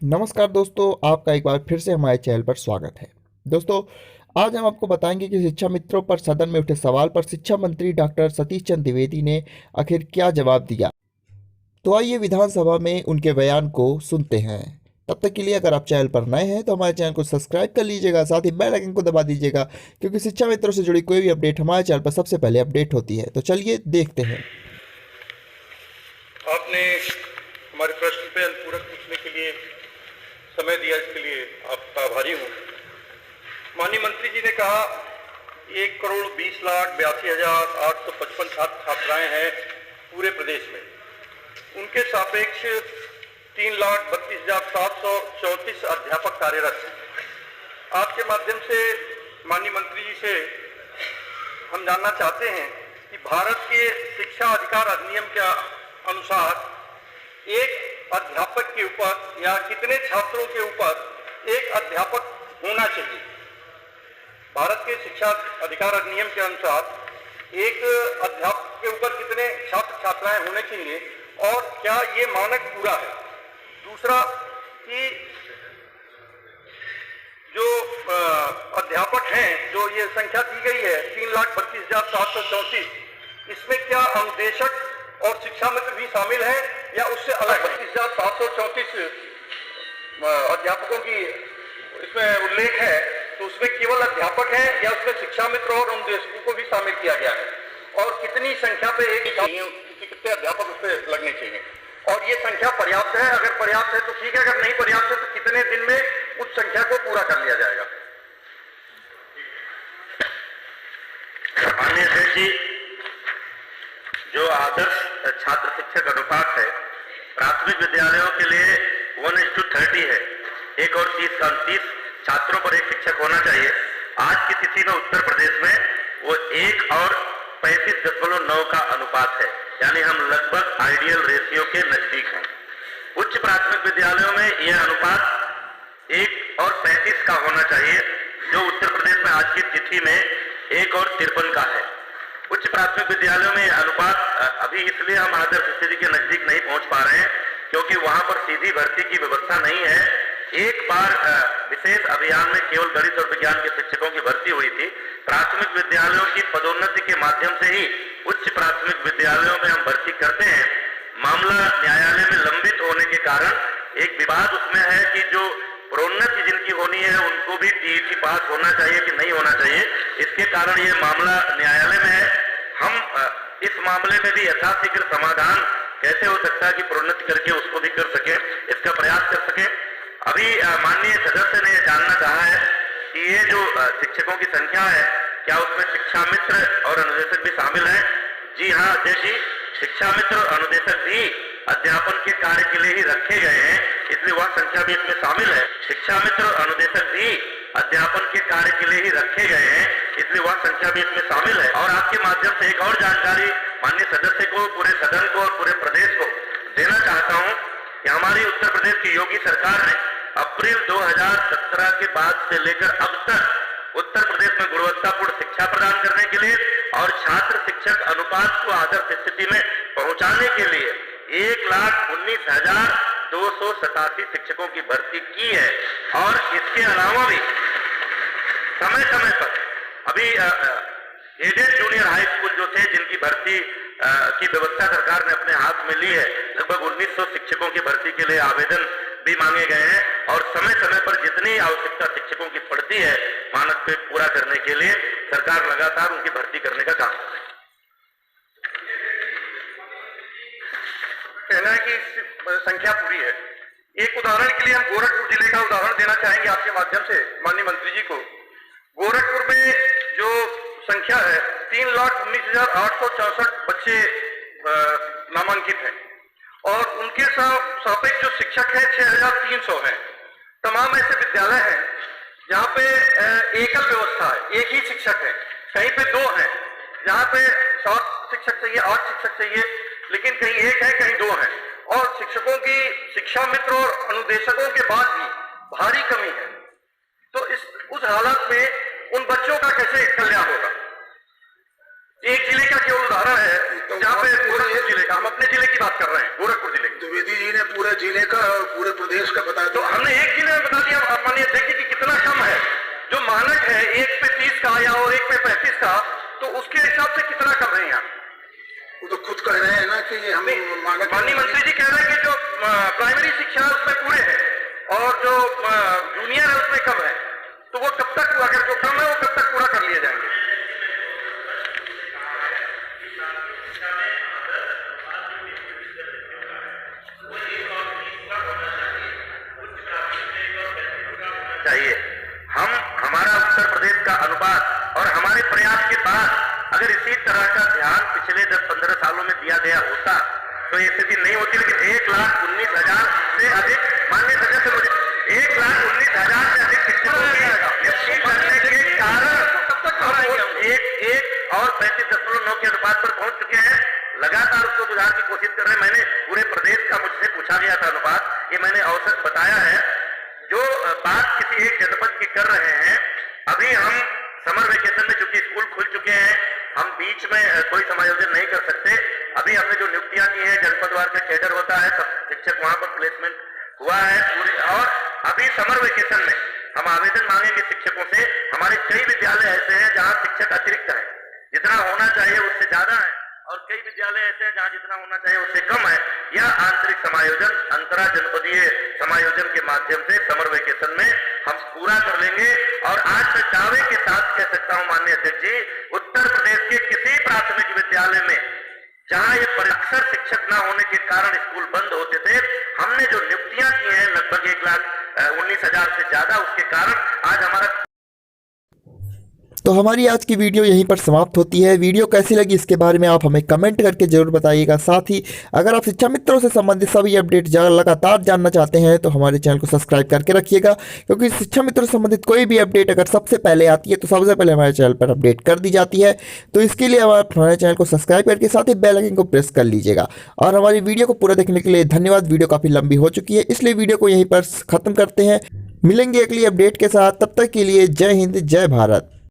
नमस्कार दोस्तों, आपका एक बार फिर से हमारे चैनल पर स्वागत है। दोस्तों, आज हम आपको बताएंगे कि शिक्षा मित्रों पर सदन में उठे सवाल पर शिक्षा मंत्री डॉक्टर सतीश चंद्र द्विवेदी ने आखिर क्या जवाब दिया। तो आइए विधानसभा में उनके बयान को सुनते हैं। तब तक के लिए अगर आप चैनल पर नए हैं तो हमारे चैनल को सब्सक्राइब कर लीजिएगा, साथ ही बेल आइकन को दबा दीजिएगा, क्योंकि शिक्षा मित्रों से जुड़ी कोई भी अपडेट हमारे चैनल पर सबसे पहले अपडेट होती है। तो चलिए देखते हैं। आपने हमारे प्रश्न पे अनुपूरक पूछने के लिए समय दिया, इसके लिए आपका आभारी हूँ। माननीय मंत्री जी ने कहा 1,20,82,855 छात्र छात्राएं हैं पूरे प्रदेश में। उनके सापेक्ष 3,32,734 अध्यापक कार्यरत हैं। आपके माध्यम से माननीय मंत्री जी से हम जानना चाहते हैं कि भारत के शिक्षा अधिकार अधिनियम के अनुसार एक अध्यापक के ऊपर या कितने छात्रों के ऊपर एक अध्यापक होना चाहिए। भारत के शिक्षा अधिकार अधिनियम के अनुसार एक अध्यापक के ऊपर कितने छात्र छात्राएं होने चाहिए और क्या ये मानक पूरा है। दूसरा कि जो अध्यापक हैं, जो ये संख्या दी गई है 3,32,734, इसमें क्या अनुदेशक और शिक्षा मित्र भी शामिल है या उससे अलग? 32,734 अध्यापकों की इसमें उल्लेख है, तो उसमें केवल अध्यापक है या उसमें शिक्षा मित्र और अनुदेशकों को भी शामिल किया गया है? और कितनी संख्या पे कितने अध्यापक उस पर लगने चाहिए और ये संख्या पर्याप्त है? अगर पर्याप्त है तो ठीक है, अगर नहीं पर्याप्त है तो कितने दिन में उस संख्या को पूरा कर लिया जाएगा? माननीय अध्यक्ष जी, जो आदर्श छात्र शिक्षक अनुपात है प्राथमिक विद्यालयों के लिए 1:30 है। 1 और 30 छात्रों पर एक शिक्षक होना चाहिए। आज की तिथि में उत्तर प्रदेश में वो 1 और 35.9 का अनुपात है, यानी हम लगभग आइडियल रेशियो के नजदीक हैं। उच्च प्राथमिक विद्यालयों में यह अनुपात 1 और 35 का होना चाहिए, जो उत्तर प्रदेश में आज की तिथि में 1 और 53 का है। उच्च प्राथमिक विद्यालयों में अनुपात अभी इसलिए हम आदर्श स्थिति के नजदीक नहीं पहुंच पा रहे हैं क्योंकि वहां पर सीधी भर्ती की व्यवस्था नहीं है। एक बार विशेष अभियान में केवल गणित और विज्ञान के शिक्षकों की भर्ती हुई थी। प्राथमिक विद्यालयों की पदोन्नति के माध्यम से ही उच्च प्राथमिक विद्यालयों में हम भर्ती करते हैं। मामला न्यायालय में लंबित होने के कारण एक विवाद उसमें है कि जो प्रोन्नति जिनकी होनी है उनको भी टीईटी पास होना चाहिए कि नहीं होना चाहिए। इसके कारण ये मामला न्यायालय में है। हम इस मामले में भी यथाशीघ्र समाधान कैसे हो सकता है कि प्रोन्नति करके उसको भी कर सके, इसका प्रयास कर सके। अभी माननीय सदस्य ने जानना चाहा है कि ये जो शिक्षकों की संख्या है क्या उसमें शिक्षा मित्र और अनुदेशक भी शामिल है? जी हाँ अध्यक्ष जी, शिक्षा मित्र और अनुदेशक भी अध्यापन के कार्य के लिए ही रखे गए हैं, इसलिए वह संख्या भी इसमें शामिल है। शिक्षा मित्र और अनुदेशक भी अध्यापन के कार्य के लिए ही रखे गए हैं, इसलिए वह संख्या भी इसमें शामिल है। और आपके माध्यम से एक और जानकारी माननीय सदस्य को, पूरे सदन को और पूरे प्रदेश को देना चाहता हूं कि हमारी उत्तर प्रदेश की योगी सरकार ने अप्रैल 2017 के बाद से लेकर अब तक उत्तर प्रदेश में गुणवत्तापूर्ण शिक्षा प्रदान करने के लिए और छात्र शिक्षक अनुपात को आदर्श स्थिति में पहुंचाने के लिए 1,19,287 शिक्षकों की भर्ती की है। और इसके अलावा भी समय समय पर अभी एडेड जूनियर हाई स्कूल जो थे जिनकी भर्ती की व्यवस्था सरकार ने अपने हाथ में ली है, लगभग 1900 शिक्षकों की भर्ती के लिए आवेदन भी मांगे गए हैं और समय समय पर जितनी आवश्यकता शिक्षकों की पड़ती है मानक पे पूरा करने के लिए सरकार लगातार उनकी भर्ती करने का काम कर रही है। कहना है कि संख्या पूरी है। एक उदाहरण के लिए हम गोरखपुर जिले का उदाहरण देना चाहेंगे आपके माध्यम से माननीय मंत्री जी को। गोरखपुर में जो संख्या है 3,19,864 बच्चे नामांकित हैं और उनके सापेक्ष जो शिक्षक है 6,300 हैं। तमाम ऐसे विद्यालय हैं जहाँ पे एकल व्यवस्था है, एक ही शिक्षक है, कहीं पे 2 हैं, जहाँ पे 7 शिक्षक चाहिए, 8 शिक्षक चाहिए, लेकिन कहीं 1 है कहीं 2 है। और शिक्षकों की, शिक्षा मित्र और अनुदेशकों के बाद भी भारी कमी है। तो उस हालत में उन बच्चों का कैसे कल्याण होगा? एक जिले का केवल उदाहरण है जहाँ पे जिले का, हम अपने जिले की बात कर रहे हैं, गोरखपुर जिले की। द्विवेदी जी ने पूरे जिले का और पूरे प्रदेश का बताया। तो हम मानक है 1 पे 30 का या और 1 पे 35 का, तो उसके हिसाब से कितना कर रहे हैं आप? वो तो खुद कह रहे हैं ना कि हम मानक। माननीय मंत्री जी कह रहे हैं कि जो प्राइमरी शिक्षा है उसमें पूरे है और जो जूनियर है उसमें कम है, तो वो कब तक, अगर जो कम है वो कब तक पूरा कर लिए जाएंगे? चाहिए हमारा उत्तर प्रदेश का अनुपात और हमारे प्रयास के बाद अगर इसी तरह का ध्यान पिछले 10-15 सालों में दिया गया होता तो ये स्थिति नहीं होती। लेकिन 1,19,000 से अधिक, माननीय सदस्य, मुझे 1,19,000 से अधिक शिक्षकों की नियुक्ति करने के कारण एक और 35.9 के अनुपात पर पहुंच चुके हैं। लगातार उसको सुधार की कोशिश कर रहे हैं। मैंने पूरे प्रदेश का मुझसे पूछा गया था अनुपात, ये मैंने औसत बताया है। जो बात किसी एक जनपद की कर रहे हैं, अभी हम समर वेकेशन में, चूंकि स्कूल खुल चुके हैं, हम बीच में कोई समायोजन नहीं कर सकते। अभी हमने जो नियुक्तियां की हैं, जनपदवार का कैडर होता है, सब शिक्षक वहां पर प्लेसमेंट हुआ है पूरी। और अभी समर वेकेशन में हम आवेदन मांगेंगे शिक्षकों से। हमारे कई विद्यालय ऐसे हैं जहां शिक्षक अतिरिक्त है, जितना होना चाहिए उससे ज्यादा है, और कई विद्यालय ऐसे हैं जहां जितना होना चाहिए उससे कम है। यह आंतरिक समायोजन, अंतरा जनपदीय समायोजन के माध्यम से समर वेकेशन में हम पूरा कर लेंगे। और आज मैं दावे के साथ कह सकता हूं माननीय अध्यक्ष जी, उत्तर प्रदेश के किसी प्राथमिक विद्यालय में जहां ये अक्सर शिक्षक न होने के कारण स्कूल बंद होते थे, हमने जो नियुक्तियां की हैं लगभग 1,19,000 से ज्यादा, उसके कारण आज हमारा। तो हमारी आज की वीडियो यहीं पर समाप्त होती है। वीडियो कैसी लगी इसके बारे में आप हमें कमेंट करके ज़रूर बताइएगा। साथ ही अगर आप शिक्षा मित्रों से संबंधित सभी अपडेट लगातार जानना चाहते हैं तो हमारे चैनल को सब्सक्राइब करके रखिएगा, क्योंकि शिक्षा मित्रों से संबंधित कोई भी अपडेट अगर सबसे पहले आती है तो सबसे पहले हमारे चैनल पर अपडेट कर दी जाती है। तो इसके लिए आप हमारे चैनल को सब्सक्राइब करके साथ ही बेल आइकन को प्रेस कर लीजिएगा। और हमारी वीडियो को पूरा देखने के लिए धन्यवाद। वीडियो काफ़ी लंबी हो चुकी है, इसलिए वीडियो को यहीं पर ख़त्म करते हैं। मिलेंगे अगली अपडेट के साथ, तब तक के लिए जय हिंद, जय भारत।